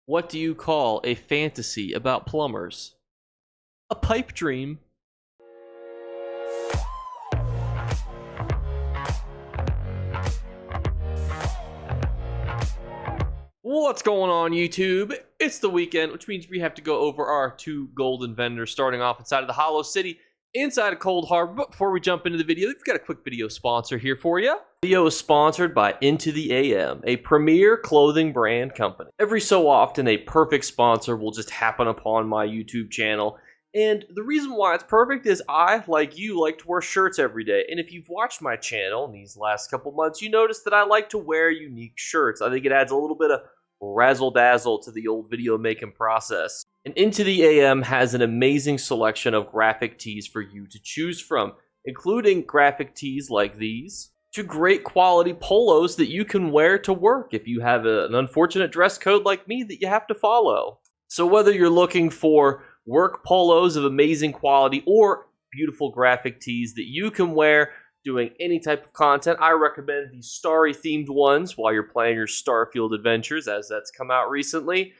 What do you call a fantasy about plumbers? A pipe dream. What's going on, YouTube? It's the weekend, which means we have to go over our two golden vendors, starting off inside of the Hollow City, inside of Cold Harbor. But before we jump into the video, we've got a quick video sponsor here for you. The video is sponsored by Into the AM, a premier clothing brand company. Every so often, a perfect sponsor will just happen upon my YouTube channel. And the reason why it's perfect is I, like you, like to wear shirts every day. And if you've watched my channel in these last couple months, you notice that I like to wear unique shirts. I think it adds a little bit of razzle-dazzle to the old video making process. And Into the AM has an amazing selection of graphic tees for you to choose from, including graphic tees like these, to great quality polos that you can wear to work if you have an unfortunate dress code like me that you have to follow. So whether you're looking for work polos of amazing quality or beautiful graphic tees that you can wear doing any type of content, I recommend these starry themed ones while you're playing your Starfield adventures, as that's come out recently.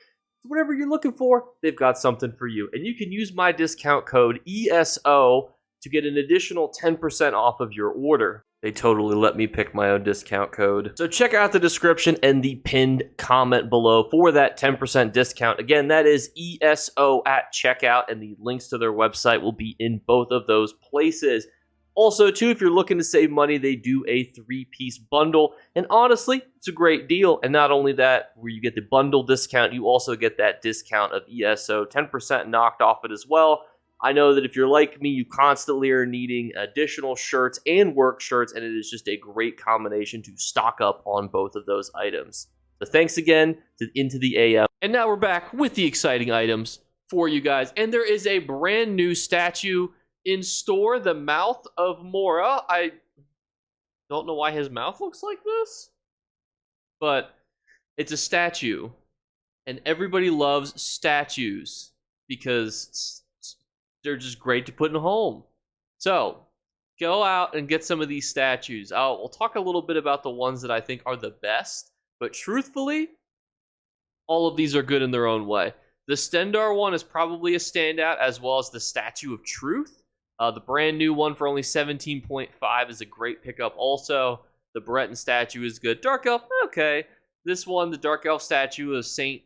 Whatever you're looking for, they've got something for you. And you can use my discount code ESO to get an additional 10% off of your order. They totally let me pick my own discount code. So check out the description and the pinned comment below for that 10% discount. Again, that is ESO at checkout, and the links to their website will be in both of those places. Also, too, if you're looking to save money, they do a 3-piece bundle. And honestly, it's a great deal. And not only that, where you get the bundle discount, you also get that discount of ESO, 10% knocked off it as well. I know that if you're like me, you constantly are needing additional shirts and work shirts, and it is just a great combination to stock up on both of those items. So thanks again to Into the AM. And now we're back with the exciting items for you guys. And there is a brand new statue in store, the Mouth of Mora. I don't know why his mouth looks like this, but it's a statue, and everybody loves statues because they're just great to put in a home. So go out and get some of these statues. We'll talk a little bit about the ones that I think are the best, but truthfully, all of these are good in their own way. The Stendar one is probably a standout, as well as the Statue of Truth. The brand new one for only 17.5 is a great pickup also. The Breton statue is good. Dark Elf, okay. This one, the Dark Elf statue of Saint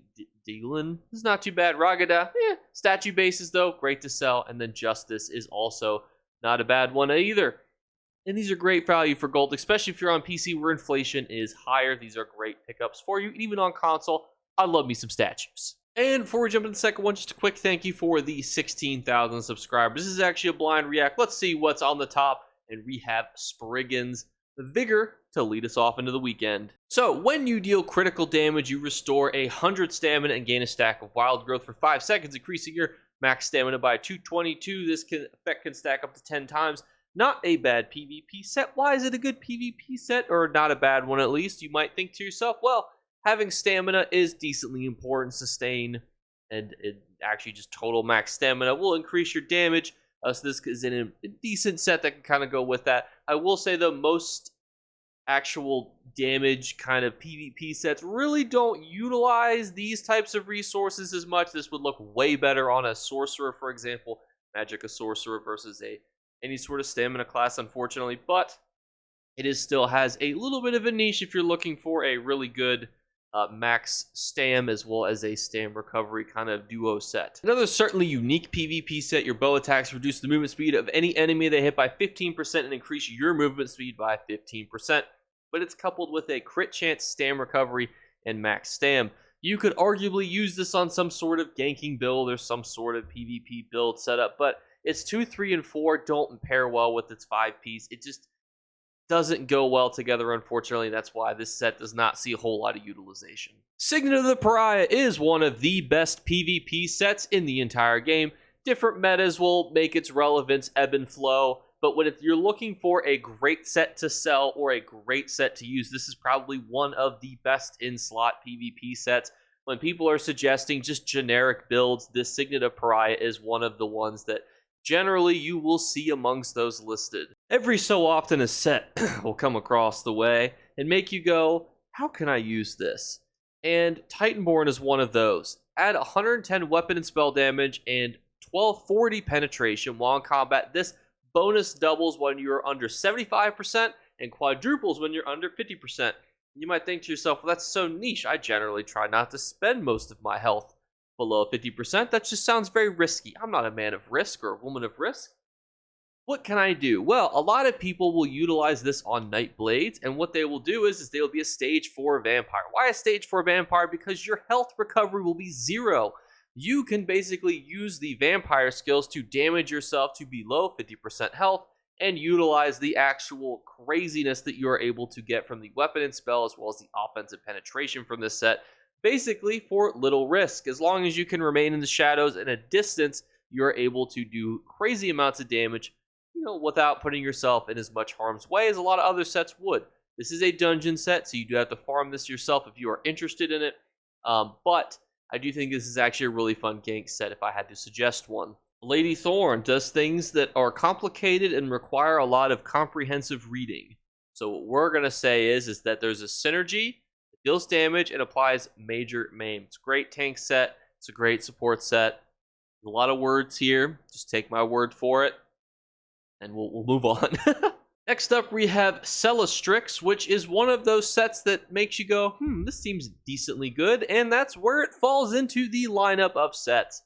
Dylan, is not too bad. Ragada, statue bases though, great to sell. And then Justice is also not a bad one either. And these are great value for gold, especially if you're on PC where inflation is higher. These are great pickups for you. And even on console, I love me some statues. And before we jump into the second one, just a quick thank you for the 16,000 subscribers. This is actually a blind react. Let's see what's on the top. And we have Spriggan's Vigor to lead us off into the weekend. So, when you deal critical damage, you restore 100 stamina and gain a stack of wild growth for 5 seconds, increasing your max stamina by 222. This effect can stack up to 10 times. Not a bad PvP set. Why is it a good PvP set? Or not a bad one at least? You might think to yourself, well, having stamina is decently important. Sustain and actually just total max stamina will increase your damage. So this is in a decent set that can kind of go with that. I will say though, most actual damage kind of PvP sets really don't utilize these types of resources as much. This would look way better on a sorcerer, for example. Magic a sorcerer versus any sort of stamina class, unfortunately. But it still has a little bit of a niche if you're looking for a really good max stam as well as a stam recovery kind of duo set. Another certainly unique PvP set, your bow attacks reduce the movement speed of any enemy they hit by 15% and increase your movement speed by 15%. But it's coupled with a crit chance, stam recovery, and max stam. You could arguably use this on some sort of ganking build or some sort of PvP build setup, but its 2, 3, and 4 don't pair well with its 5-piece. It just doesn't go well together, unfortunately. That's why this set does not see a whole lot of utilization. Signet of the Pariah is one of the best PvP sets in the entire game. Different metas will make its relevance ebb and flow, but if you're looking for a great set to sell or a great set to use, this is probably one of the best in-slot PvP sets. When people are suggesting just generic builds, this Signet of Pariah is one of the ones that generally you will see amongst those listed. Every so often a set will come across the way and make you go, how can I use this? and Titanborn is one of those. Add 110 weapon and spell damage and 1240 penetration while in combat. This bonus doubles when you're under 75% and quadruples when you're under 50%. You might think to yourself, well, that's so niche. I generally try not to spend most of my health below 50%. That just sounds very risky. I'm not a man of risk or a woman of risk. What can I do? Well, a lot of people will utilize this on Night Blades, and what they will do is they will be a stage 4 vampire. Why a stage 4 vampire? Because your health recovery will be 0. You can basically use the vampire skills to damage yourself to below 50% health and utilize the actual craziness that you are able to get from the weapon and spell as well as the offensive penetration from this set, basically for little risk. As long as you can remain in the shadows and a distance, you're able to do crazy amounts of damage, without putting yourself in as much harm's way as a lot of other sets would. This is a dungeon set, so you do have to farm this yourself if you are interested in it, but I do think this is actually a really fun gank set if I had to suggest one. Lady Thorn does things that are complicated and require a lot of comprehensive reading. So what we're going to say is that there's a synergy, it deals damage, and applies major maim. It's a great tank set. It's a great support set. A lot of words here. Just take my word for it, and we'll move on. Next up, we have Celastrix, which is one of those sets that makes you go, this seems decently good, and that's where it falls into the lineup of sets.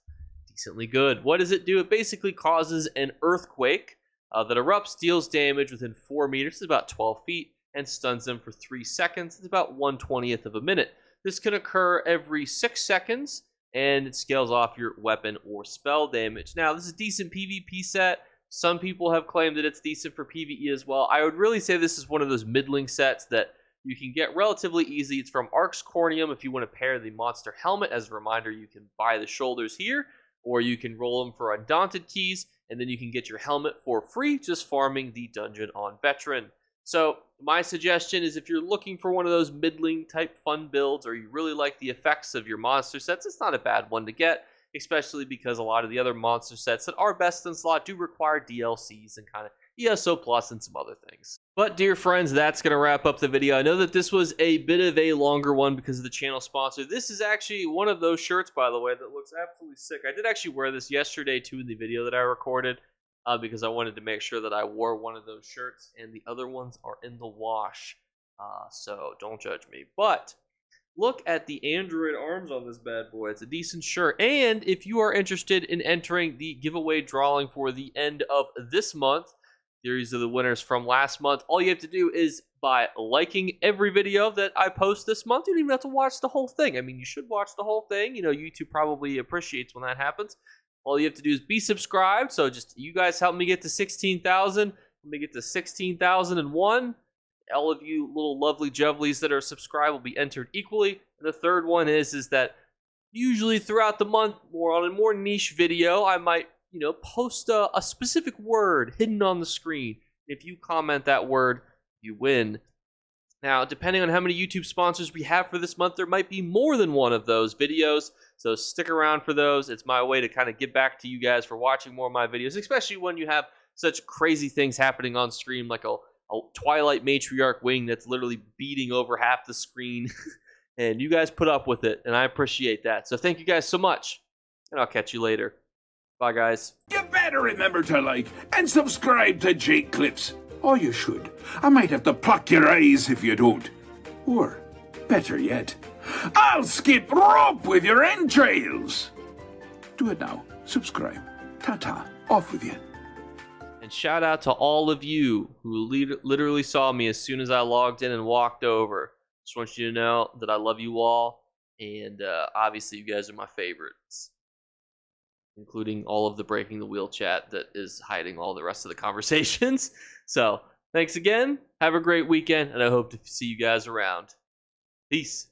Decently good. What does it do? It basically causes an earthquake that erupts, deals damage within 4 meters, it's about 12 feet, and stuns them for 3 seconds. It's about 1/20th of a minute. This can occur every 6 seconds, and it scales off your weapon or spell damage. Now, this is a decent PvP set. Some people have claimed that it's decent for PvE as well. I would really say this is one of those middling sets that you can get relatively easy. It's from Arx Corneum. If you want to pair the monster helmet, as a reminder, you can buy the shoulders here, or you can roll them for Undaunted keys, and then you can get your helmet for free just farming the dungeon on Veteran. So my suggestion is if you're looking for one of those middling type fun builds, or you really like the effects of your monster sets, it's not a bad one to get, especially because a lot of the other monster sets that are best in slot do require DLCs and kind of ESO Plus and some other things. But dear friends, that's going to wrap up the video. I know that this was a bit of a longer one because of the channel sponsor. This is actually one of those shirts, by the way, that looks absolutely sick. I did actually wear this yesterday too in the video that I recorded because I wanted to make sure that I wore one of those shirts, and the other ones are in the wash. So don't judge me. But look at the Android arms on this bad boy. It's a decent shirt. And if you are interested in entering the giveaway drawing for the end of this month, series of the winners from last month, all you have to do is by liking every video that I post this month. You don't even have to watch the whole thing. I mean, you should watch the whole thing. YouTube probably appreciates when that happens. All you have to do is be subscribed. So just you guys help me get to 16,000. Let me get to 16,001. All of you little lovely juvelies that are subscribed will be entered equally. And the third one is that usually throughout the month, on a more niche video, I might post a specific word hidden on the screen. If you comment that word, you win. Now, depending on how many YouTube sponsors we have for this month, there might be more than one of those videos. So stick around for those. It's my way to kind of give back to you guys for watching more of my videos, especially when you have such crazy things happening on stream, like a Twilight Matriarch wing that's literally beating over half the screen. And you guys put up with it, and I appreciate that. So thank you guys so much, and I'll catch you later. Bye, guys. You better remember to like and subscribe to Jake Clips. Or you should. I might have to pluck your eyes if you don't. Or, better yet, I'll skip rope with your entrails. Do it now. Subscribe. Ta-ta. Off with you. And shout out to all of you who literally saw me as soon as I logged in and walked over. Just want you to know that I love you all. And obviously you guys are my favorites, including all of the Breaking the Wheel chat that is hiding all the rest of the conversations. So, thanks again. Have a great weekend, and I hope to see you guys around. Peace.